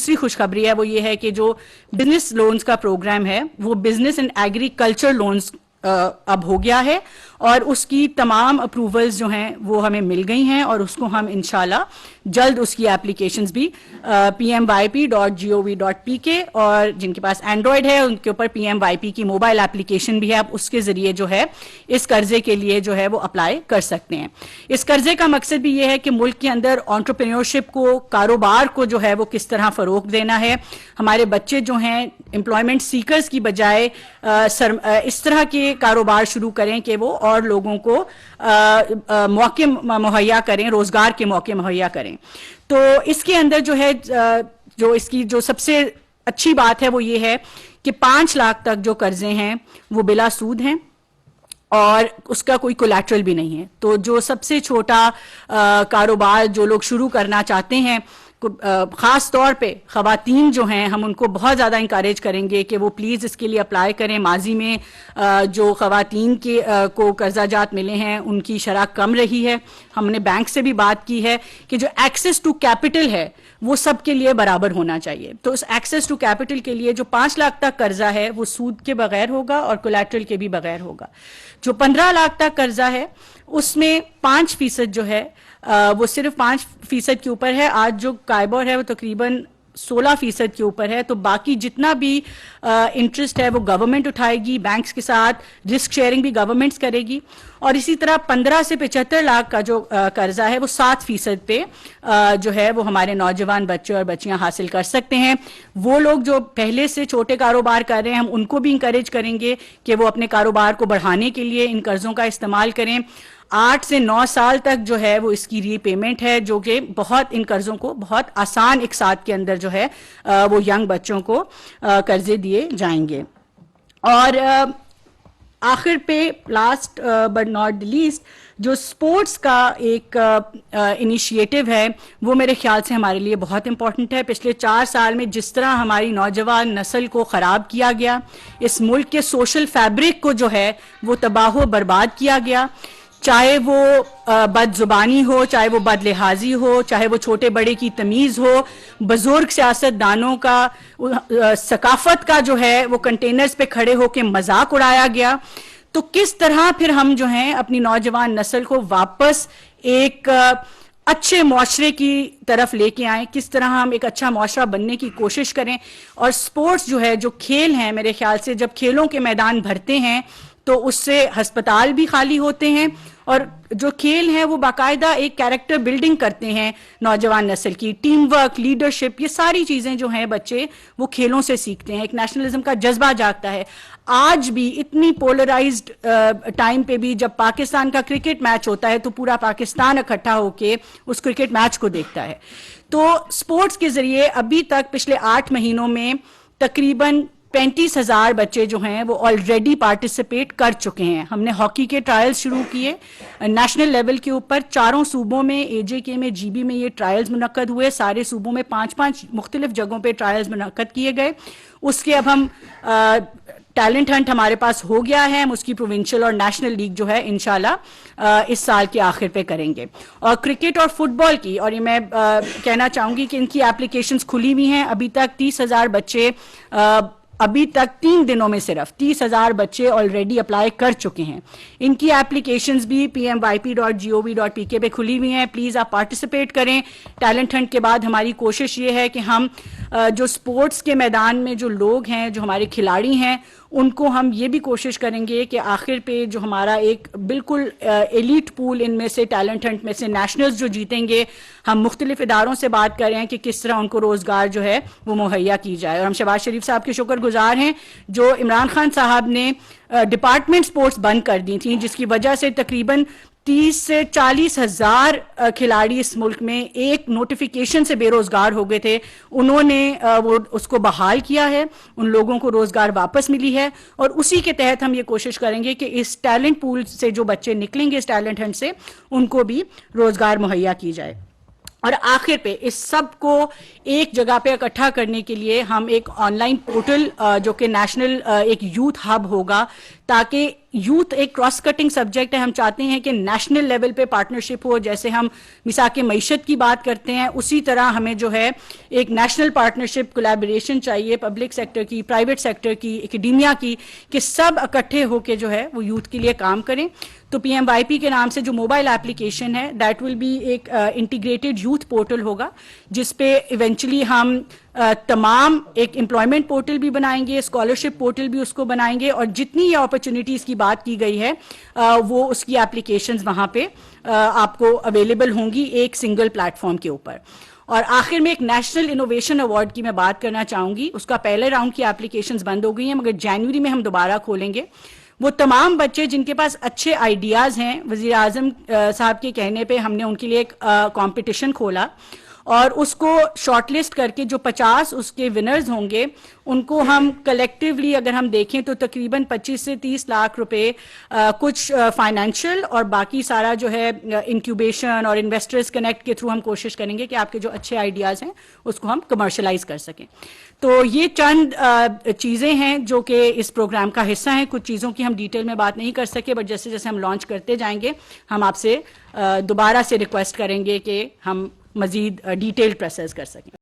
दूसरी खुशखबरी है वो ये है कि जो बिजनेस लोन्स का प्रोग्राम है वो बिजनेस एंड एग्रीकल्चर लोन्स अब हो गया है और उसकी तमाम अप्रूवल्स जो हैं वो हमें मिल गई हैं और उसको हम इंशाल्लाह जल्द उसकी एप्लीकेशंस भी pmyp.gov.pk और जिनके पास एंड्रॉयड है उनके ऊपर pmyp की मोबाइल एप्लीकेशन भी है, आप उसके जरिए जो है इस कर्जे के लिए जो है वो अप्लाई कर सकते हैं। इस कर्जे का मकसद भी ये है कि मुल्क के अंदर एंटरप्रेन्योरशिप को, कारोबार को जो है वो किस तरह फरोग देना है। हमारे बच्चे जो हैं एम्प्लॉयमेंट सीकर्स की बजाय इस तरह के कारोबार शुरू करें कि वो और लोगों को मौके मुहैया करें, रोजगार के मौके मुहैया करें। तो इसके अंदर जो है जो इसकी जो सबसे अच्छी बात है वो ये है कि 5 लाख तक जो कर्जे हैं वो बिला सूद हैं और उसका कोई कोलैटरल भी नहीं है। तो जो सबसे छोटा कारोबार जो लोग शुरू करना चाहते हैं, खास तौर पे खवातीन जो हैं, हम उनको बहुत ज़्यादा इंकरेज करेंगे कि वो प्लीज़ इसके लिए अप्लाई करें। माजी में जो खवातीन के को कर्जा जात मिले हैं उनकी शरह कम रही है। हमने बैंक से भी बात की है कि जो एक्सेस टू कैपिटल है वो सबके लिए बराबर होना चाहिए। तो उस एक्सेस टू कैपिटल के लिए जो 5 लाख तक कर्जा है वो सूद के बगैर होगा और कोलैटरल के भी बगैर होगा। जो 15 लाख तक कर्जा है उसमें 5% जो है वो सिर्फ 5% के ऊपर है। आज जो काइबोर है वो तकरीबन 16% के ऊपर है। तो बाकी जितना भी इंटरेस्ट है वो गवर्नमेंट उठाएगी, बैंक्स के साथ रिस्क शेयरिंग भी गवर्नमेंट्स करेगी। और इसी तरह 15 से 75 लाख का जो कर्जा है वो 7% पे जो है वो हमारे नौजवान बच्चे और बच्चियां हासिल कर सकते हैं। वो लोग जो पहले से छोटे कारोबार कर रहे हैं हम उनको भी इंकरेज करेंगे कि वो अपने कारोबार को बढ़ाने के लिए इन कर्जों का इस्तेमाल करें। 8 से 9 साल तक जो है वो इसकी रीपेमेंट है, जो कि बहुत इन कर्जों को बहुत आसान एक साथ के अंदर जो है वो यंग बच्चों को कर्जे दिए जाएंगे। और आखिर पे last but not the least जो स्पोर्ट्स का एक इनिशिएटिव है वो मेरे ख्याल से हमारे लिए बहुत इंपॉर्टेंट है। पिछले 4 साल में जिस तरह हमारी नौजवान नस्ल को ख़राब किया गया, इस मुल्क के सोशल फैब्रिक को जो है वो तबाह बर्बाद किया गया, चाहे वो बदजुबानी हो, चाहे वो बदलिहाजी हो, चाहे वो छोटे बड़े की तमीज़ हो, बुजुर्ग सियासतदानों का सकाफत का जो है वो कंटेनर्स पे खड़े होकर मजाक उड़ाया गया। तो किस तरह फिर हम जो हैं अपनी नौजवान नस्ल को वापस एक अच्छे मुआशरे की तरफ लेके आएं, किस तरह हम एक अच्छा मुआशरा बनने की कोशिश करें। और स्पोर्ट्स जो है, जो खेल हैं, मेरे ख्याल से जब खेलों के मैदान भरते हैं तो उससे अस्पताल भी खाली होते हैं और जो खेल हैं वो बाकायदा एक कैरेक्टर बिल्डिंग करते हैं नौजवान नस्ल की। टीम वर्क, लीडरशिप, ये सारी चीज़ें जो हैं बच्चे वो खेलों से सीखते हैं। एक नेशनलिज्म का जज्बा जागता है। आज भी इतनी पोलराइज्ड टाइम पे भी जब पाकिस्तान का क्रिकेट मैच होता है तो पूरा पाकिस्तान इकट्ठा होके उस क्रिकेट मैच को देखता है। तो स्पोर्ट्स के जरिए अभी तक पिछले 8 महीनों में तकरीबन 35,000 बच्चे जो हैं वो ऑलरेडी पार्टिसिपेट कर चुके हैं। हमने हॉकी के ट्रायल्स शुरू किए नेशनल लेवल के ऊपर। 4 सूबों में, एजेके में, जीबी में ये ट्रायल्स मुनक्कद हुए। सारे सूबों में 5-5 मुख्तलिफ जगहों पे ट्रायल्स मुनक्कद किए गए। उसके अब हम टैलेंट हंट हमारे पास हो गया है, हम उसकी प्रोविंशियल और नेशनल लीग जो है इंशाल्लाह इस साल के आखिर पे करेंगे। और क्रिकेट और फुटबॉल की, और ये मैं कहना चाहूँगी कि इनकी एप्लीकेशंस खुली हुई हैं। अभी तक 30,000 बच्चे अभी तक 3 दिनों में सिर्फ 30,000 बच्चे ऑलरेडी अप्लाई कर चुके हैं। इनकी एप्लीकेशंस भी pmyp.gov.pk पे खुली हुई हैं। प्लीज़ आप पार्टिसिपेट करें। टैलेंट हंट के बाद हमारी कोशिश ये है कि हम जो स्पोर्ट्स के मैदान में जो लोग हैं, जो हमारे खिलाड़ी हैं, उनको हम ये भी कोशिश करेंगे कि आखिर पे जो हमारा एक बिल्कुल एलीट पूल इनमें से टैलेंट हंट में से नेशनल्स जो जीतेंगे, हम मुख्तलिफ इदारों से बात कर रहे हैं कि किस तरह उनको रोज़गार जो है वो मुहैया की जाए। और हम शहबाज शरीफ साहब के शुक्रगुजार हैं जो इमरान खान साहब ने डिपार्टमेंट स्पोर्ट्स बंद कर दी थी, जिसकी वजह से तकरीबन 30 से 40 हज़ार खिलाड़ी इस मुल्क में एक नोटिफिकेशन से बेरोजगार हो गए थे। उन्होंने वो उसको बहाल किया है, उन लोगों को रोजगार वापस मिली है। और उसी के तहत हम ये कोशिश करेंगे कि इस टैलेंट पूल से जो बच्चे निकलेंगे इस टैलेंट हंट से, उनको भी रोजगार मुहैया की जाए। और आखिर पे इस सब को एक जगह पे इकट्ठा करने के लिए हम एक ऑनलाइन पोर्टल जो कि नेशनल एक यूथ हब होगा, ताकि यूथ एक क्रॉस कटिंग सब्जेक्ट है। हम चाहते हैं कि नेशनल लेवल पे पार्टनरशिप हो, जैसे हम मिसाक मईशत की बात करते हैं उसी तरह हमें जो है एक नेशनल पार्टनरशिप कोलैबोरेशन चाहिए, पब्लिक सेक्टर की, प्राइवेट सेक्टर की, एकेडेमिया की, कि सब इकट्ठे होकर जो है वो यूथ के लिए काम करें। तो PMYP के नाम से जो मोबाइल एप्लीकेशन है दैट विल बी एक इंटीग्रेटेड यूथ पोर्टल होगा, जिसपे इवेंचुअली हम तमाम एक एम्प्लॉयमेंट पोर्टल भी बनाएंगे, स्कॉलरशिप पोर्टल भी उसको बनाएंगे, और जितनी ये अपॉर्चुनिटीज़ की बात की गई है वो उसकी एप्लीकेशंस वहाँ पे आपको अवेलेबल होंगी एक सिंगल प्लेटफॉर्म के ऊपर। और आखिर में एक नेशनल इनोवेशन अवार्ड की मैं बात करना चाहूँगी। उसका पहले राउंड की एप्लीकेशंस बंद हो गई हैं, मगर जनवरी में हम दोबारा खोलेंगे। वो तमाम बच्चे जिनके पास अच्छे आइडियाज़ हैं, वज़ीर आज़म साहब के कहने पे हमने उनके लिए एक कंपटीशन खोला और उसको शॉर्टलिस्ट करके जो 50 उसके विनर्स होंगे उनको हम कलेक्टिवली अगर हम देखें तो तकरीबन 25 से 30 लाख रुपए कुछ फाइनेंशियल और बाकी सारा जो है इंक्यूबेशन और इन्वेस्टर्स कनेक्ट के थ्रू हम कोशिश करेंगे कि आपके जो अच्छे आइडियाज़ हैं उसको हम कमर्शलाइज कर सकें। तो ये चंद चीज़ें हैं जो कि इस प्रोग्राम का हिस्सा हैं। कुछ चीज़ों की हम डिटेल में बात नहीं कर सके, बट जैसे जैसे हम लॉन्च करते जाएंगे हम आपसे दोबारा से रिक्वेस्ट करेंगे कि हम मजीद डिटेल प्रोसेस कर सकें।